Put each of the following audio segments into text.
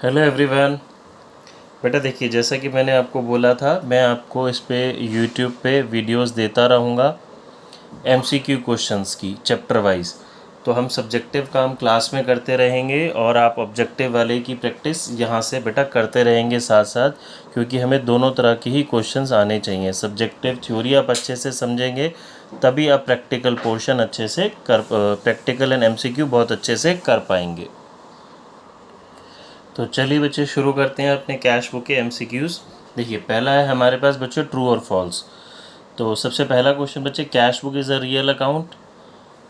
Hello everyone. बेटा देखिए, जैसा कि मैंने आपको बोला था, मैं आपको इस पे यूट्यूब पे वीडियोस देता रहूँगा एमसीक्यू क्वेश्चंस की चैप्टर वाइज। तो हम सब्जेक्टिव काम क्लास में करते रहेंगे और आप ऑब्जेक्टिव वाले की प्रैक्टिस यहाँ से बेटा करते रहेंगे साथ साथ, क्योंकि हमें दोनों तरह के ही क्वेश्चंस आने चाहिए। सब्जेक्टिव थ्योरी आप अच्छे से समझेंगे तभी आप प्रैक्टिकल पोर्शन अच्छे से प्रैक्टिकल एंड एमसीक्यू बहुत अच्छे से कर पाएंगे। तो चलिए बच्चे शुरू करते हैं अपने कैश बुक के एमसीक्यूज़। देखिए, पहला है हमारे पास बच्चे ट्रू और फॉल्स। तो सबसे पहला क्वेश्चन बच्चे, cash book is a real account?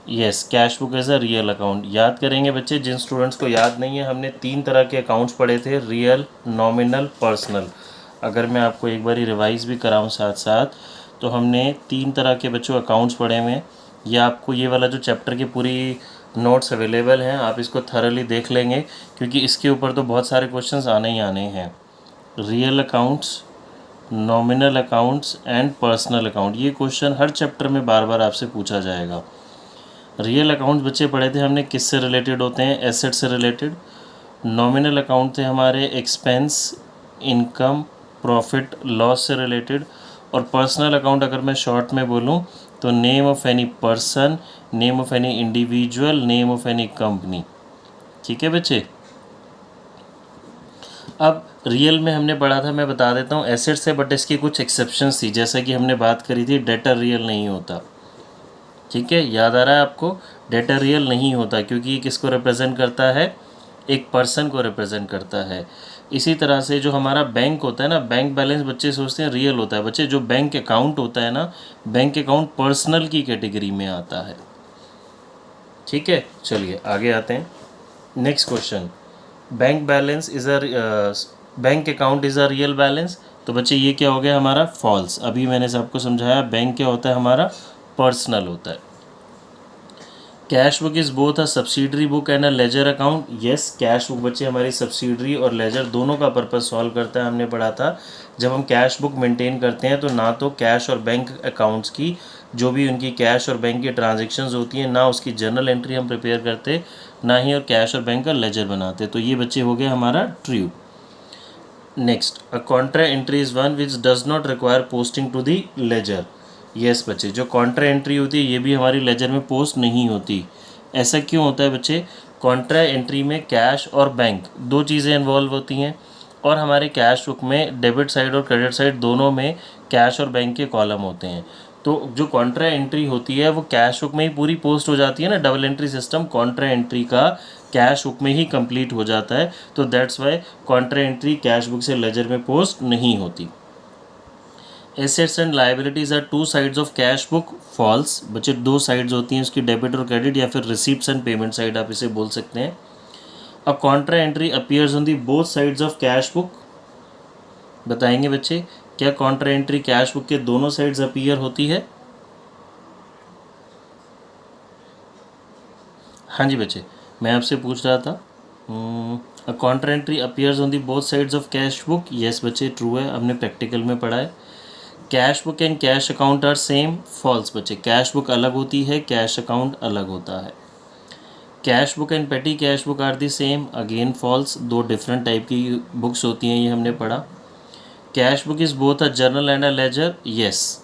Yes, cash book is a real account. याद करेंगे बच्चे, जिन स्टूडेंट्स को याद नहीं है, हमने 3 तरह के अकाउंट्स पढ़े थे, रियल, नॉमिनल, पर्सनल। अगर मैं आपको एक बार रिवाइज भी कराऊँ साथ साथ, तो हमने 3 तरह के बच्चों अकाउंट्स पढ़े हुए हैं। ये आपको ये वाला जो चैप्टर की पूरी नोट्स अवेलेबल हैं, आप इसको थरली देख लेंगे, क्योंकि इसके ऊपर तो बहुत सारे क्वेश्चंस आने ही आने हैं। Real accounts, nominal accounts and personal account, ये क्वेश्चन हर चैप्टर में बार बार आपसे पूछा जाएगा। रियल अकाउंट्स बच्चे पढ़े थे हमने, किससे रिलेटेड होते हैं? एसेट से रिलेटेड। नॉमिनल अकाउंट थे हमारे एक्सपेंस, इनकम, प्रॉफिट, लॉस से रिलेटेड। और पर्सनल अकाउंट अगर मैं शॉर्ट में बोलूं तो name of any person, name of any individual, name of any company. ठीक है बच्चे। अब रियल में हमने पढ़ा था, मैं बता देता हूँ, एसेट से, बट इसकी कुछ एक्सेप्शंस थी, जैसा कि हमने बात करी थी डेटर रियल नहीं होता। ठीक है, याद आ रहा है आपको? डेटर रियल नहीं होता क्योंकि ये किसको रिप्रेजेंट करता है? एक पर्सन को रिप्रेजेंट करता है। इसी तरह से जो हमारा बैंक होता है ना, बैंक बैलेंस बच्चे सोचते हैं रियल होता है। बच्चे जो बैंक अकाउंट होता है ना, बैंक अकाउंट पर्सनल की कैटेगरी में आता है। ठीक है, चलिए आगे आते हैं। Next question, bank balance is a bank account is a real balance. तो बच्चे ये क्या हो गया हमारा? फॉल्स। अभी मैंने सबको समझाया, बैंक क्या होता है हमारा? पर्सनल होता है। Cash book is both a subsidiary book and a ledger account. Yes, cash book बच्चे हमारी सब्सिडरी और लेजर दोनों का पर्पस सॉल्व करता है। हमने पढ़ा था, जब हम कैश बुक मेंटेन करते हैं तो ना तो कैश और बैंक अकाउंट्स की जो भी उनकी कैश और बैंक की ट्रांजेक्शन्स होती हैं, ना उसकी जर्नल एंट्री हम प्रिपेयर करते, ना ही और कैश और बैंक का लेजर बनाते। तो ये बच्चे हो गए हमारा true. Next, a contra entry is one which does not require posting to the ledger. Yes बच्चे, जो कॉन्ट्रा एंट्री होती है ये भी हमारी लेजर में पोस्ट नहीं होती। ऐसा क्यों होता है बच्चे? कॉन्ट्रा एंट्री में कैश और बैंक दो चीज़ें इन्वॉल्व होती हैं, और हमारे कैश बुक में डेबिट साइड और क्रेडिट साइड दोनों में कैश और बैंक के कॉलम होते हैं। तो जो कॉन्ट्रा एंट्री होती है वो कैश बुक में ही पूरी पोस्ट हो जाती है ना, double entry system contra entry का कैश बुक में ही कंप्लीट हो जाता है। तो that's why contra entry cash book से लेजर में पोस्ट नहीं होती। Assets and liabilities are two sides of cash book. False बच्चे, दो साइड्स होती हैं उसकी, डेबिट और क्रेडिट, या फिर रिसीप्ट्स एंड पेमेंट साइड आप इसे बोल सकते हैं। अब Contra entry appears on the both sides of cash book. बताएंगे बच्चे, क्या कॉन्ट्रा एंट्री कैश बुक के दोनों साइड्स अपीयर होती है? हाँ जी बच्चे, मैं आपसे पूछ रहा था, contra entry appears on the both sides of cash book. Yes बच्चे, ट्रू है, हमने प्रैक्टिकल में पढ़ा है। Cash book and cash account are same. False बच्चे, कैश बुक अलग होती है, कैश अकाउंट अलग होता है। Cash book and petty cash book are the same. Again false, दो डिफरेंट टाइप की बुक्स होती हैं, ये हमने पढ़ा। Cash book is both a journal and a ledger. Yes,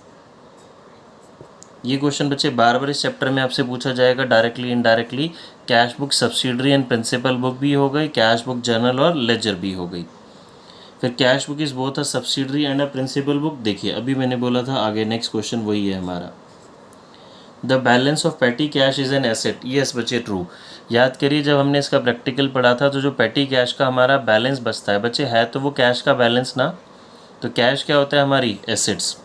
ये क्वेश्चन बच्चे बार बार इस चैप्टर में आपसे पूछा जाएगा, directly indirectly. Cash book subsidiary and principal book भी हो गई, कैश बुक जर्नल और लेजर भी हो गई। फिर cash book is both a subsidiary and a principal book. देखिए, अभी मैंने बोला था आगे नेक्स्ट क्वेश्चन वही है हमारा। द बैलेंस ऑफ पेटी cash is an asset. Yes बच्चे, ट्रू। याद करिए, जब हमने इसका प्रैक्टिकल पढ़ा था तो जो पेटी कैश का हमारा बैलेंस बचता है बच्चे, है तो वो कैश का बैलेंस ना। तो कैश क्या होता है हमारी? Assets.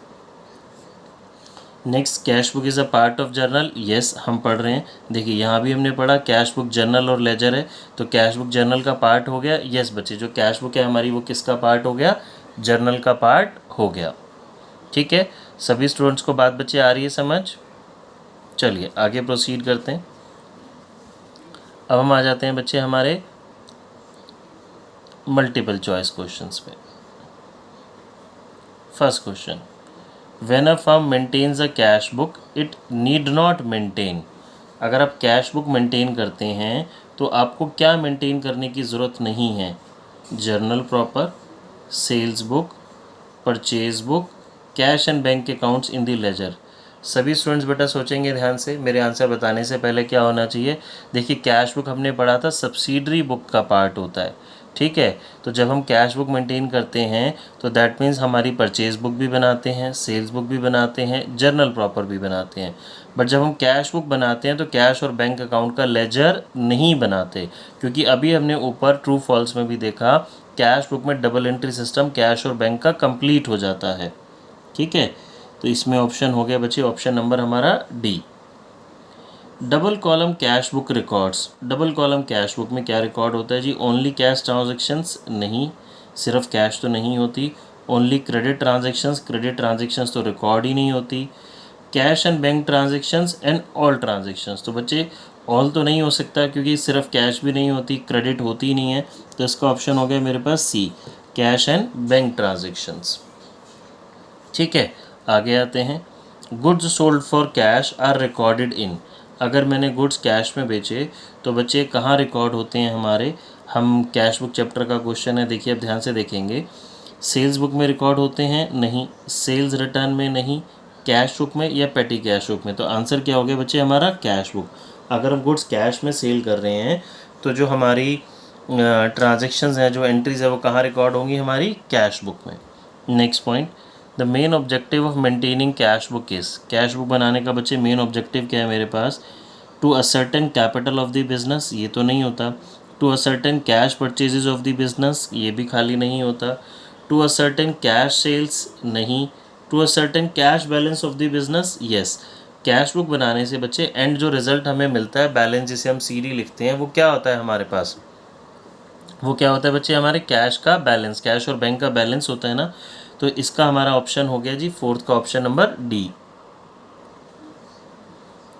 Next, cash book is a part of journal. Yes, हम पढ़ रहे हैं। देखिए, यहाँ भी हमने पढ़ा कैश बुक जर्नल और लेजर है, तो कैश बुक जर्नल का पार्ट हो गया। येस बच्चे, जो कैश बुक है हमारी वो किसका पार्ट हो गया? जर्नल का पार्ट हो गया। ठीक है, सभी स्टूडेंट्स को बात बच्चे आ रही है समझ? चलिए आगे प्रोसीड करते हैं। अब हम आ जाते हैं बच्चे हमारे मल्टीपल चॉइस क्वेश्चंस पे। First question, when a firm maintains a cash book it need not maintain. अगर आप कैश बुक मेंटेन करते हैं तो आपको क्या मेंटेन करने की ज़रूरत नहीं है? Journal proper, sales book, purchase book, cash and bank accounts in the ledger. सभी स्टूडेंट्स बेटा सोचेंगे ध्यान से, मेरे आंसर बताने से पहले क्या होना चाहिए। देखिए कैश बुक हमने पढ़ा था सब्सिडरी बुक का पार्ट होता है, ठीक है। तो जब हम कैश बुक मेंटेन करते हैं तो दैट मीन्स हमारी परचेज बुक भी बनाते हैं, सेल्स बुक भी बनाते हैं, जर्नल प्रॉपर भी बनाते हैं। बट जब हम कैश बुक बनाते हैं तो कैश और बैंक अकाउंट का लेजर नहीं बनाते, क्योंकि अभी हमने ऊपर ट्रू फॉल्स में भी देखा कैश बुक में डबल एंट्री सिस्टम कैश और बैंक का कंप्लीट हो जाता है, ठीक है। तो इसमें ऑप्शन हो गया बच्चे ऑप्शन नंबर हमारा D. Double column cash book records. Double column cash book में क्या रिकॉर्ड होता है जी? ओनली कैश ट्रांजैक्शंस नहीं, सिर्फ कैश तो नहीं होती। ओनली क्रेडिट ट्रांजैक्शंस तो रिकॉर्ड ही नहीं होती। Cash and bank transactions and all transactions, तो बच्चे ऑल तो नहीं हो सकता क्योंकि सिर्फ कैश भी नहीं होती, क्रेडिट होती ही नहीं है। तो इसका ऑप्शन हो गया मेरे पास C, cash and bank transactions, ठीक है। आगे आते हैं, goods sold for cash are recorded in. अगर मैंने गुड्स कैश में बेचे तो बच्चे कहाँ रिकॉर्ड होते हैं हमारे? हम कैश बुक चैप्टर का क्वेश्चन है, देखिए अब ध्यान से देखेंगे। सेल्स बुक में रिकॉर्ड होते हैं? नहीं। सेल्स रिटर्न में? नहीं। कैश बुक में या पेटी कैश बुक में? तो आंसर क्या हो गया बच्चे हमारा? Cash book. अगर हम गुड्स कैश में सेल कर रहे हैं तो जो हमारी ट्रांजेक्शन्स हैं, जो एंट्रीज है, वो कहाँ रिकॉर्ड होंगी? हमारी कैश बुक में। Next point, the main objective of maintaining cash book is. Cash book बनाने का बच्चे मेन ऑब्जेक्टिव क्या है मेरे पास? To ascertain capital of the business, ये तो नहीं होता। To ascertain cash purchases of the business, ये भी खाली नहीं होता। टू असर्टेन कैश सेल्स, नहीं। To ascertain cash balance of the business, yes. Cash book बनाने से बच्चे एंड जो रिजल्ट हमें मिलता है, बैलेंस जिसे हम सीडी लिखते हैं, वो क्या होता है हमारे पास? वो क्या होता है बच्चे? हमारे कैश का बैलेंस, कैश और बैंक का बैलेंस होता है ना। तो इसका हमारा ऑप्शन हो गया जी फोर्थ का ऑप्शन नंबर डी।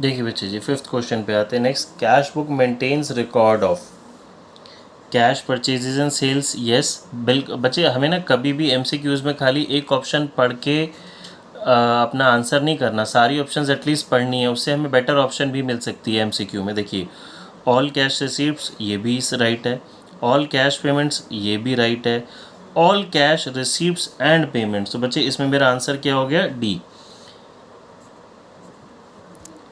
देखिए बच्चे जी फिफ्थ क्वेश्चन पे आते हैं next. Cash book maintains record of cash purchases and sales, yes. बिल्कुल बच्चे, हमें ना कभी भी एमसीक्यूज में खाली एक ऑप्शन पढ़ के अपना आंसर नहीं करना, सारी ऑप्शंस एटलीस्ट पढ़नी है, उससे हमें बेटर ऑप्शन भी मिल सकती है एमसीक्यू में। देखिए ऑल कैश रिसीप्ट्स, ये भी राइट है। ऑल कैश पेमेंट्स, ये भी राइट है। All cash receipts and payments, तो बच्चे इसमें मेरा आंसर क्या हो गया? डी।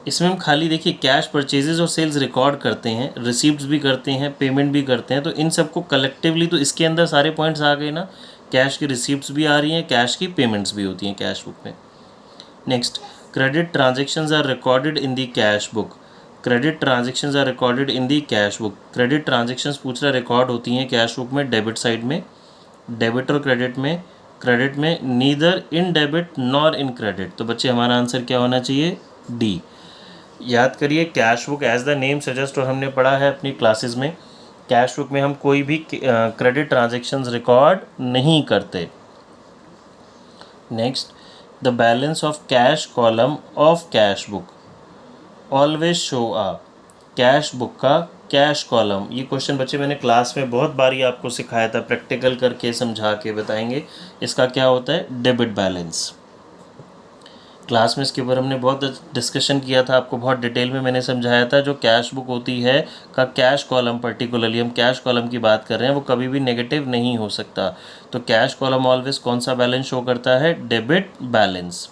इसमें हम खाली देखिए कैश परचेजेस और सेल्स रिकॉर्ड करते हैं, रिसीप्ट्स भी करते हैं, पेमेंट भी करते हैं, तो इन सबको कलेक्टिवली तो इसके अंदर सारे पॉइंट्स आ गए ना। कैश की रिसीप्ट्स भी आ रही हैं, कैश की पेमेंट्स भी होती हैं कैश बुक में। Next, credit transactions are recorded in the cash book. Credit transactions are recorded in the cash book. Credit transactions पूछ रहा रिकॉर्ड होती हैं कैश बुक में डेबिट साइड में, डेबिट और क्रेडिट में। क्रेडिट में neither in debit nor in credit, तो बच्चे हमारा आंसर क्या होना चाहिए? डी। याद करिए cash book as the name suggest, और हमने पढ़ा है अपनी क्लासेस में, कैश बुक में हम कोई भी क्रेडिट ट्रांजेक्शन्स रिकॉर्ड नहीं करते। Next, the balance of cash column of cash book always show a. Cash book का कैश कॉलम, ये क्वेश्चन बच्चे मैंने क्लास में बहुत बारी आपको सिखाया था, प्रैक्टिकल करके समझा के बताएंगे। इसका क्या होता है? Debit balance. क्लास में इसके ऊपर हमने बहुत डिस्कशन किया था, आपको बहुत डिटेल में मैंने समझाया था। जो कैश बुक होती है का कैश कॉलम, पर्टिकुलरली हम कैश कॉलम की बात कर रहे हैं, वो कभी भी नेगेटिव नहीं हो सकता। तो कैश कॉलम ऑलवेज कौन सा बैलेंस शो करता है? Debit balance.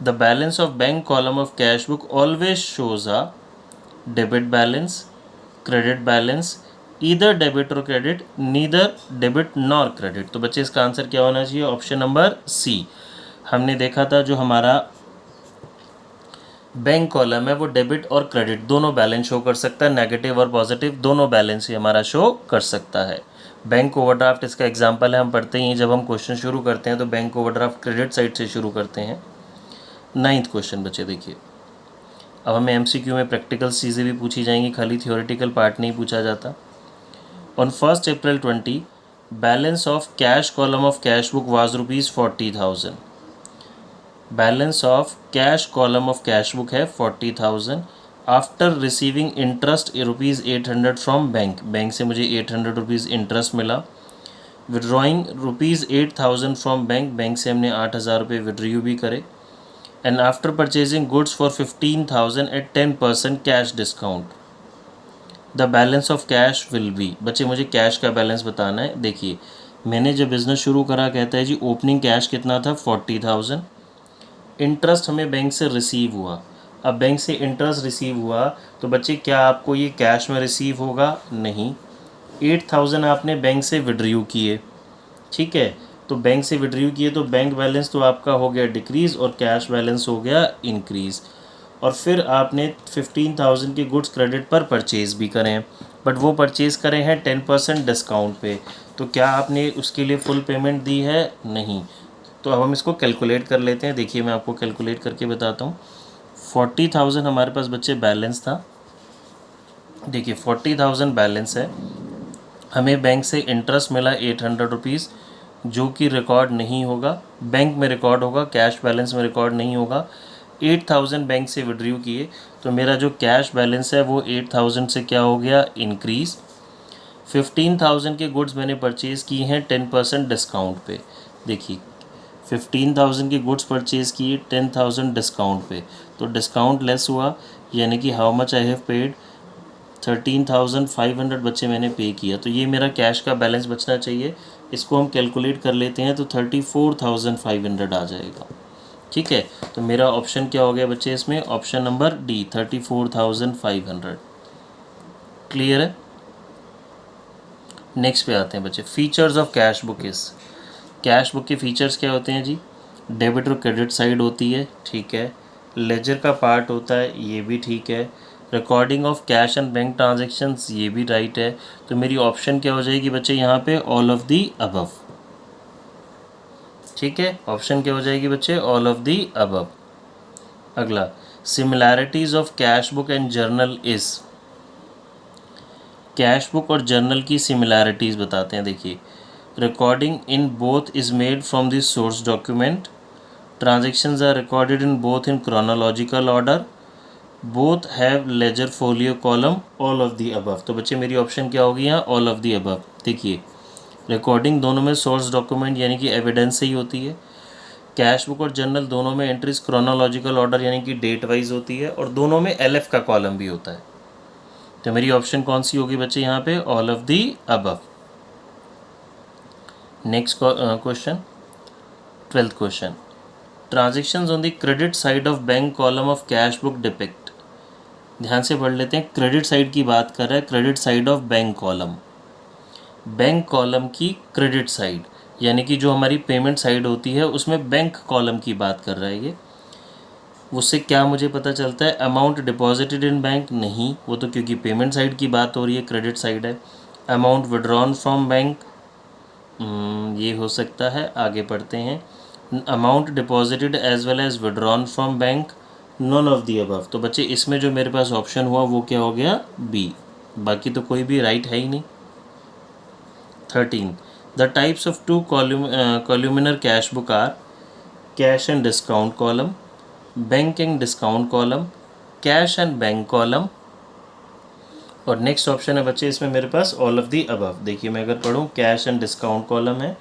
The balance of bank column of cash book always shows a debit balance, credit balance, either debit और credit, neither debit nor credit. तो बच्चे इसका आंसर क्या होना चाहिए? Option number C. हमने देखा था जो हमारा बैंक कॉलम है वो डेबिट और क्रेडिट दोनों बैलेंस शो कर सकता है, नेगेटिव और पॉजिटिव दोनों बैलेंस ही हमारा शो कर सकता है। बैंक ओवरड्राफ्ट इसका एग्जांपल है, हम पढ़ते ही जब हम क्वेश्चन शुरू करते हैं तो बैंक ओवरड्राफ्ट क्रेडिट साइड से शुरू करते हैं। 9th क्वेश्चन बच्चे देखिए, अब हमें एमसीक्यू में प्रैक्टिकल चीज़ें भी पूछी जाएंगी, खाली थियोरेटिकल पार्ट नहीं पूछा जाता। On 1st April 20, balance of cash column of cash book was ₹40,000। Balance of cash column of cash book है 40,000। After receiving interest ₹800 from bank, bank से मुझे ₹800 इंटरेस्ट मिला। विड्रॉइंग ₹8,000 फ्रॉम बैंक, बैंक से हमने ₹8,000 withdraw भी करे। And after purchasing goods for 15,000 at 10% cash discount, the balance of cash will be, बच्चे मुझे कैश का बैलेंस बताना है। देखिए मैंने जब बिज़नेस शुरू करा, कहता है जी ओपनिंग कैश कितना था 40,000, इंटरेस्ट हमें बैंक से रिसीव हुआ। अब बैंक से इंटरेस्ट रिसीव हुआ तो बच्चे क्या आपको ये कैश में रिसीव होगा? नहीं। 8,000 आपने बैंक से विड्रॉ किए, ठीक है, तो बैंक से विड्रॉ किए तो बैंक बैलेंस तो आपका हो गया डिक्रीज़ और कैश बैलेंस हो गया इंक्रीज़। और फिर आपने 15,000 के गुड्स क्रेडिट पर परचेज़ भी करें हैं, बट वो परचेज़ करें हैं 10% डिस्काउंट पे, तो क्या आपने उसके लिए फुल पेमेंट दी है? नहीं। तो अब हम इसको कैलकुलेट कर लेते हैं। देखिए मैं आपको कैलकुलेट करके बताता हूँ। 40,000 हमारे पास बच्चे बैलेंस था। देखिए 40,000 बैलेंस है, हमें बैंक से इंटरेस्ट मिला 800 रुपीज़, जो कि रिकॉर्ड नहीं होगा, बैंक में रिकॉर्ड होगा, कैश बैलेंस में रिकॉर्ड नहीं होगा। 8,000 बैंक से विड्रॉ किए तो मेरा जो कैश बैलेंस है वो 8,000 से क्या हो गया? इंक्रीज़। 15,000 के गुड्स मैंने परचेज़ किए हैं 10% डिस्काउंट पे। देखिए 15,000 के गुड्स परचेज़ किए 10,000 डिस्काउंट पे, तो डिस्काउंट लेस हुआ, यानी कि how much I have paid? 13,500 बच्चे मैंने पे किया, तो ये मेरा कैश का बैलेंस बचना चाहिए। इसको हम कैलकुलेट कर लेते हैं तो 34,500 आ जाएगा, ठीक है। तो मेरा ऑप्शन क्या हो गया बच्चे इसमें? Option number D, 34,500। क्लियर है? नेक्स्ट पे आते हैं बच्चे, फीचर्स ऑफ कैश बुक इस। कैश बुक के फीचर्स क्या होते हैं जी? डेबिट और क्रेडिट साइड होती है, ठीक है। लेजर का पार्ट होता है, ये भी ठीक है। Recording of cash and bank transactions, ये भी राइट है। तो मेरी ऑप्शन क्या हो जाएगी बच्चे यहाँ पे? ऑल ऑफ दी अबव, ठीक है। ऑप्शन क्या हो जाएगी बच्चे? All of the above. अगला, similarities of cash book and journal is. Cash book और जर्नल की सिमिलैरिटीज़ बताते हैं। देखिए, recording in both is made from the source document, transactions are recorded in both in chronological order, both have ledger folio column, all of the above. तो बच्चे मेरी option क्या होगी यहाँ? All of the above. देखिए recording दोनों में source document यानी कि एविडेंस से ही होती है, कैश बुक और जर्नल दोनों में एंट्रीज क्रोनोलॉजिकल ऑर्डर यानी कि डेट वाइज होती है, और दोनों में एलएफ का कॉलम भी होता है। तो मेरी ऑप्शन कौन सी होगी बच्चे यहाँ पे? All of the above. Next question, 12th question, transactions on the credit side of bank column of cash book depict. ध्यान से पढ़ लेते हैं, क्रेडिट साइड की बात कर रहा है, credit side of bank column, bank column की क्रेडिट साइड यानी कि जो हमारी पेमेंट साइड होती है उसमें बैंक कॉलम की बात कर रहा है ये। उससे क्या मुझे पता चलता है? अमाउंट डिपॉजिटेड इन बैंक, नहीं, वो तो क्योंकि पेमेंट साइड की बात हो रही है, क्रेडिट साइड है। अमाउंट विड्रॉन फ्रॉम बैंक, ये हो सकता है। आगे पढ़ते हैं, amount deposited as well as withdrawn from bank, none of the above. तो बच्चे इसमें जो मेरे पास ऑप्शन हुआ वो क्या हो गया? बी, बाकी तो कोई भी राइट है ही नहीं। 13, the types of two columnar cash book are cash and discount column, bank and discount column, cash and bank column, और नेक्स्ट ऑप्शन है बच्चे इसमें मेरे पास ऑल ऑफ दी अबव। देखिए मैं अगर पढ़ूँ, कैश एंड डिस्काउंट कॉलम है,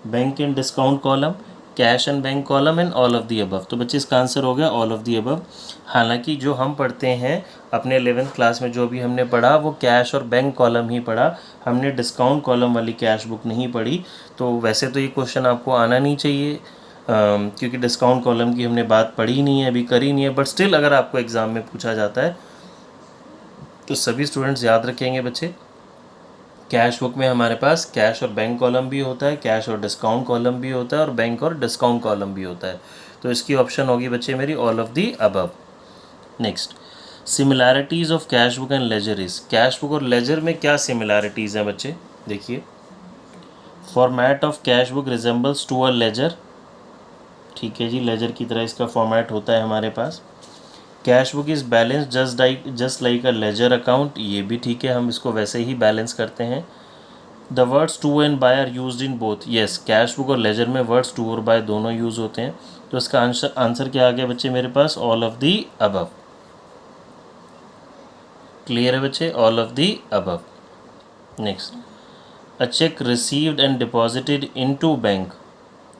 bank and discount column, cash and bank column and all of the above. तो बच्चे इसका आंसर हो गया ऑल ऑफ दी अबव। हालांकि जो हम पढ़ते हैं अपने 11th क्लास में जो भी हमने पढ़ा वो कैश और बैंक कॉलम ही पढ़ा, हमने डिस्काउंट कॉलम वाली कैश बुक नहीं पढ़ी। तो वैसे तो ये क्वेश्चन आपको आना नहीं चाहिए, क्योंकि डिस्काउंट कॉलम की हमने बात पढ़ी नहीं है, अभी करी नहीं है, बट स्टिल अगर आपको एग्ज़ाम में पूछा जाता है तो सभी स्टूडेंट्स याद रखेंगे बच्चे। कैश बुक में हमारे पास कैश और बैंक कॉलम भी होता है, कैश और डिस्काउंट कॉलम भी होता है, और बैंक और डिस्काउंट कॉलम भी होता है। तो इसकी ऑप्शन होगी बच्चे मेरी all of the above. Next, similarities of cash book and ledger is. Cash book और लेजर में क्या सिमिलैरिटीज़ हैं बच्चे? देखिए, format of cash book resembles to a ledger, ठीक है जी, लेजर की तरह इसका फॉर्मेट होता है हमारे पास। Cash book is balance just like a ledger account, ये भी ठीक है, हम इसको वैसे ही बैलेंस करते हैं। The words to and by are used in both, yes, cash book और लेजर में वर्ड्स टू और बाय दोनों यूज़ होते हैं। तो इसका आंसर क्या आ गया बच्चे मेरे पास? All of the above. Clear है बच्चे? All of the above. Next, a cheque received and deposited into bank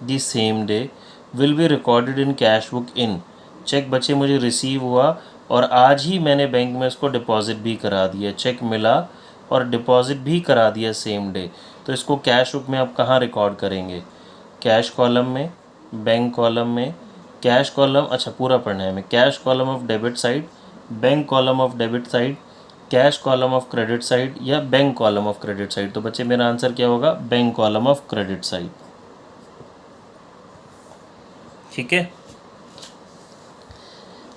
the same day will be recorded in cash book in. Cheque बच्चे मुझे रिसीव हुआ और आज ही मैंने बैंक में इसको डिपॉजिट भी करा दिया, चेक मिला और डिपॉजिट भी करा दिया सेम डे, तो इसको कैश बुक में आप कहाँ रिकॉर्ड करेंगे? कैश कॉलम में, बैंक कॉलम में, कैश कॉलम, अच्छा पूरा पढ़ना है हमें, cash column of debit side, bank column of debit side, cash column of credit side या bank column of credit side. तो बच्चे मेरा आंसर क्या होगा? Bank column of credit side. ठीक है,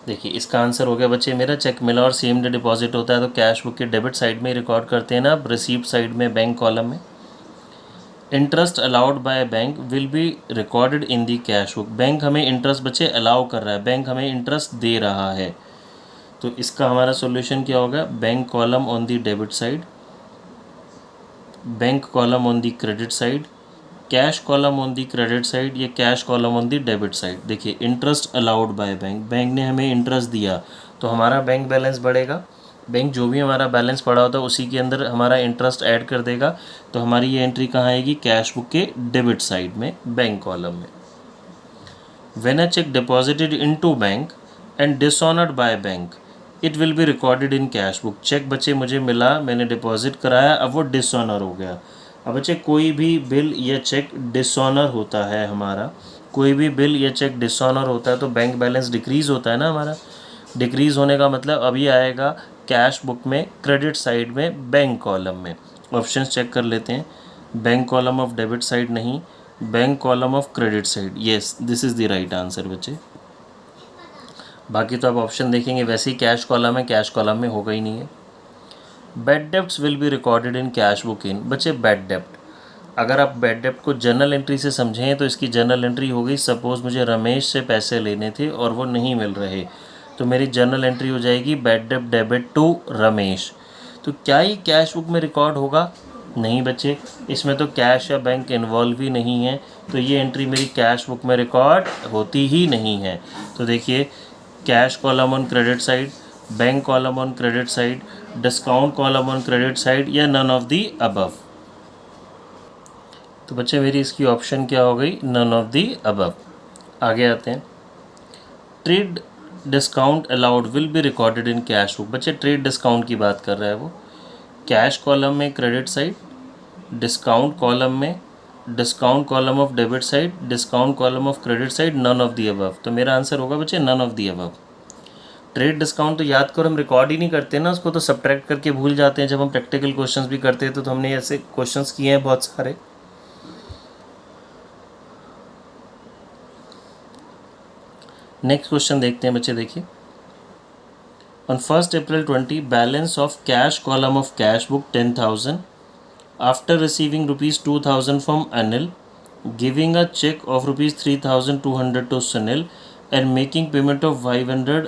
देखिए इसका आंसर हो गया बच्चे मेरा, चेक मिला और सेम डे डिपॉजिट होता है तो कैश बुक के डेबिट साइड में रिकॉर्ड करते हैं ना, अब रिसीप्ट साइड में बैंक कॉलम में। Interest allowed by bank will be recorded in the cash book, bank हमें इंटरेस्ट बच्चे अलाउ कर रहा है, बैंक हमें इंटरेस्ट दे रहा है, तो इसका हमारा सॉल्यूशन क्या होगा? Bank column on the debit side, bank column on the credit side, cash column on the credit side या cash column on the debit side. देखिए interest allowed by bank, bank ने हमें इंटरेस्ट दिया तो हमारा bank balance बढ़ेगा, bank जो भी हमारा बैलेंस पड़ा होता है उसी के अंदर हमारा इंटरेस्ट ऐड कर देगा, तो हमारी ये एंट्री कहाँ आएगी? कैश बुक के डेबिट साइड में, बैंक कॉलम में। When a cheque deposited into bank and dishonoured by bank it will be recorded in cash book. Cheque बच्चे मुझे मिला, मैंने डिपॉजिट कराया, अब वो डिसऑनर हो गया। अब बच्चे कोई भी बिल या चेक डिसऑनर होता है हमारा, कोई भी बिल या चेक डिसऑनर होता है तो बैंक बैलेंस डिक्रीज़ होता है ना हमारा। डिक्रीज़ होने का मतलब अभी आएगा कैश बुक में, क्रेडिट साइड में, बैंक कॉलम में। ऑप्शंस चेक कर लेते हैं, bank column of debit side नहीं, bank column of credit side, yes this is the right answer बच्चे। बाकी तो आप ऑप्शन देखेंगे वैसे ही कैश कॉलम है, कैश कॉलम में होगा ही नहीं है। Bad debts will be recorded in cash book in, बच्चे बैड डेप्ट, अगर आप बैड डेप्ट को जर्नल एंट्री से समझें तो इसकी जर्नल एंट्री हो गई, सपोज़ मुझे रमेश से पैसे लेने थे और वो नहीं मिल रहे, तो मेरी जर्नल एंट्री हो जाएगी बैड डेप्ट डेबिट टू रमेश। तो क्या ही कैश बुक में रिकॉर्ड होगा? नहीं बच्चे, इसमें तो कैश या बैंक इन्वॉल्व ही नहीं है, तो ये एंट्री मेरी कैश बुक में रिकॉर्ड होती ही नहीं है। तो देखिए cash column on credit side, bank column on credit side, discount column on credit side या नन ऑफ दी अबव। तो बच्चे मेरी इसकी ऑप्शन क्या हो गई? None of the above. आगे आते हैं, trade discount allowed will be recorded in cash book. बच्चे ट्रेड डिस्काउंट की बात कर रहा है वो, कैश कॉलम में क्रेडिट साइड, डिस्काउंट कॉलम में, discount column of debit side, discount column of credit side, none of the above. तो मेरा आंसर होगा बच्चे none of the above. Trade discount तो याद करो हम रिकॉर्ड ही नहीं करते ना, उसको तो सब्ट्रैक्ट करके भूल जाते हैं जब हम प्रैक्टिकल क्वेश्चंस भी करते हैं, तो हमने ऐसे क्वेश्चंस किए हैं बहुत सारे। नेक्स्ट क्वेश्चन देखते हैं बच्चे, देखिए on 1 April 20 balance of cash column of cash book 10,000 after receiving ₹2,000 from Anil, giving a cheque of ₹3,200 to Sunil and making payment of 500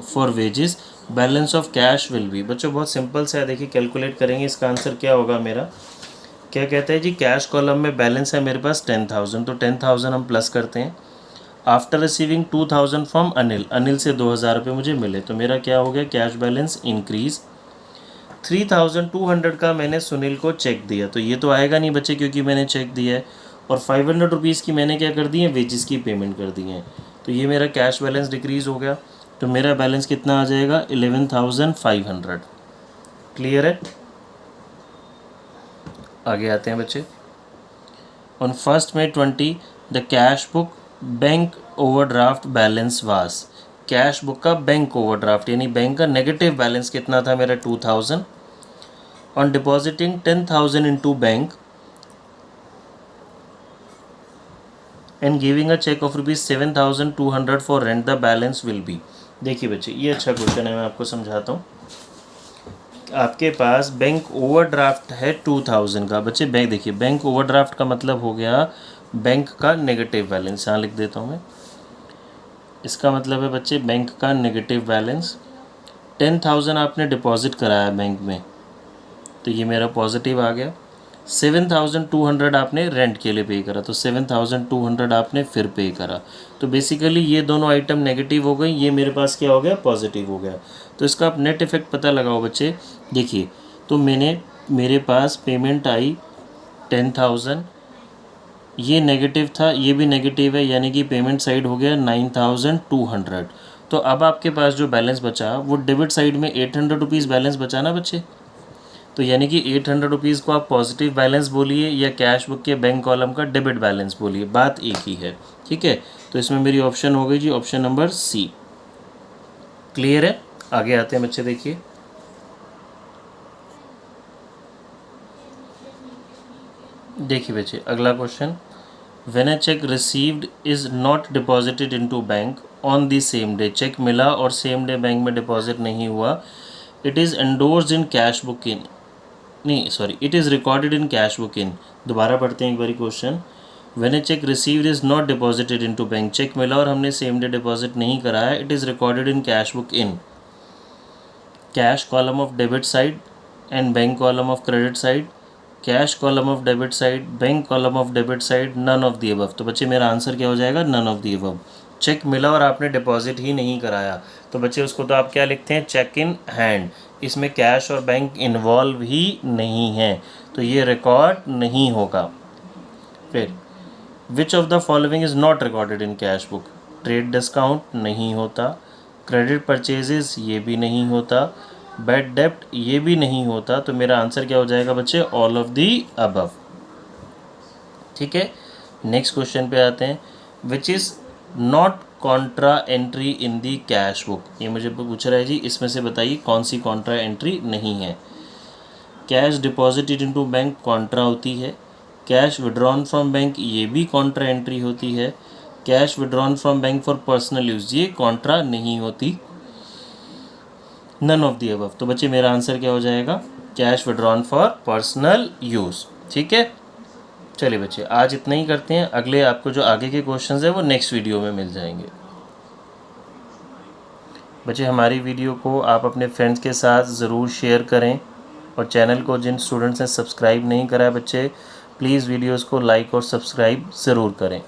for wages, balance of cash will be. बच्चों बहुत सिंपल सा है, देखिए calculate करेंगे, इसका आंसर क्या होगा मेरा? क्या कहता है जी, कैश कॉलम में बैलेंस है मेरे पास 10,000, तो 10,000 हम प्लस करते हैं। After receiving 2,000 from Anil, Anil से 2,000 रुपये मुझे मिले, तो मेरा क्या हो गया? Cash balance increase. 3,200 का मैंने सुनील को चेक दिया, तो ये तो आएगा नहीं बच्चे क्योंकि मैंने चेक दिया है, और 500 रुपीज़ की मैंने क्या कर दी है? वेजेस की पेमेंट कर दी है, तो ये मेरा कैश बैलेंस डिक्रीज हो गया, तो मेरा बैलेंस कितना आ जाएगा? 11,500। क्लियर है? आगे आते हैं बच्चे, on 1 May 20 the cash book bank overdraft balance was, cash book का बैंक ओवरड्राफ्ट यानी बैंक का नेगेटिव बैलेंस कितना था मेरा? 2,000। On depositing 10,000 into bank and giving a cheque of ₹7,200 for rent, the balance will be. देखिए बच्चे ये अच्छा क्वेश्चन है, मैं आपको समझाता हूँ। आपके पास बैंक ओवरड्राफ्ट है 2,000 का, बच्चे बैंक देखिए, बैंक ओवरड्राफ्ट का मतलब हो गया बैंक का नेगेटिव बैलेंस, यहाँ लिख देता हूँ मैं, इसका मतलब है बच्चे बैंक का नेगेटिव बैलेंस। 10,000 आपने डिपॉजिट कराया बैंक में, तो ये मेरा पॉजिटिव आ गया। 7,200 आपने रेंट के लिए पे करा, तो 7,200 आपने फिर पे करा, तो बेसिकली ये दोनों आइटम नेगेटिव हो गई, ये मेरे पास क्या हो गया? पॉजिटिव हो गया। तो इसका आप नेट इफेक्ट पता लगाओ बच्चे। देखिए तो मेरे पास पेमेंट आई 10,000, ये नेगेटिव था, ये भी नेगेटिव है, यानी कि पेमेंट साइड हो गया 9,200, तो अब आपके पास जो बैलेंस बचा वो डेबिट साइड में 800 रुपीज़ बैलेंस बचा ना बच्चे। तो यानी कि 800 रुपीज़ को आप पॉजिटिव बैलेंस बोलिए या कैश बुक के बैंक कॉलम का डेबिट बैलेंस बोलिए, बात एक ही है। ठीक है, तो इसमें मेरी ऑप्शन हो गई जी ऑप्शन नंबर सी। क्लियर है? आगे आते हैं बच्चे, देखिए बच्चे अगला question, when a cheque received is not deposited into bank on the same day, cheque मिला और सेम डे बैंक में डिपॉजिट नहीं हुआ, it is endorsed in cash book in, नहीं sorry, it is recorded in cash book in. दोबारा पढ़ते हैं एक बारी question, when a cheque received is not deposited into bank, cheque मिला और हमने सेम डे डिपॉजिट नहीं कराया, it is recorded in cash book in cash column of debit side and bank column of credit side, cash column of debit side, bank column of debit side, none of the above. तो बच्चे मेरा answer क्या हो जाएगा? None of the above. Cheque मिला और आपने deposit ही नहीं कराया, तो बच्चे उसको तो आप क्या लिखते हैं? Check in hand. इसमें कैश और बैंक इन्वॉल्व ही नहीं है, तो ये रिकॉर्ड नहीं होगा। फिर which of the following is not recorded in cash book, trade discount नहीं होता, क्रेडिट परचेजेस ये भी नहीं होता, बैड डेप्ट ये भी नहीं होता, तो मेरा आंसर क्या हो जाएगा बच्चे? All of the above. ठीक है, नेक्स्ट क्वेश्चन पे आते हैं, which is not Contra entry in the cash book. ये मुझे पूछ रहा है जी, इसमें से बताइए कौन सी कॉन्ट्रा एंट्री नहीं है। Cash deposited into bank Contra होती है, कैश विड्रॉन फ्रॉम बैंक ये भी कॉन्ट्रा एंट्री होती है, cash withdrawn from bank for personal use ये कॉन्ट्रा नहीं होती, नन ऑफ दी अबव। तो बच्चे मेरा आंसर क्या हो जाएगा? Cash withdrawn for personal use. ठीक है, चलिए बच्चे आज इतना ही करते हैं, अगले आपको जो आगे के क्वेश्चंस हैं वो नेक्स्ट वीडियो में मिल जाएंगे। बच्चे हमारी वीडियो को आप अपने फ्रेंड्स के साथ ज़रूर शेयर करें, और चैनल को जिन स्टूडेंट्स ने सब्सक्राइब नहीं करा है बच्चे, प्लीज़ वीडियोस को लाइक और सब्सक्राइब ज़रूर करें।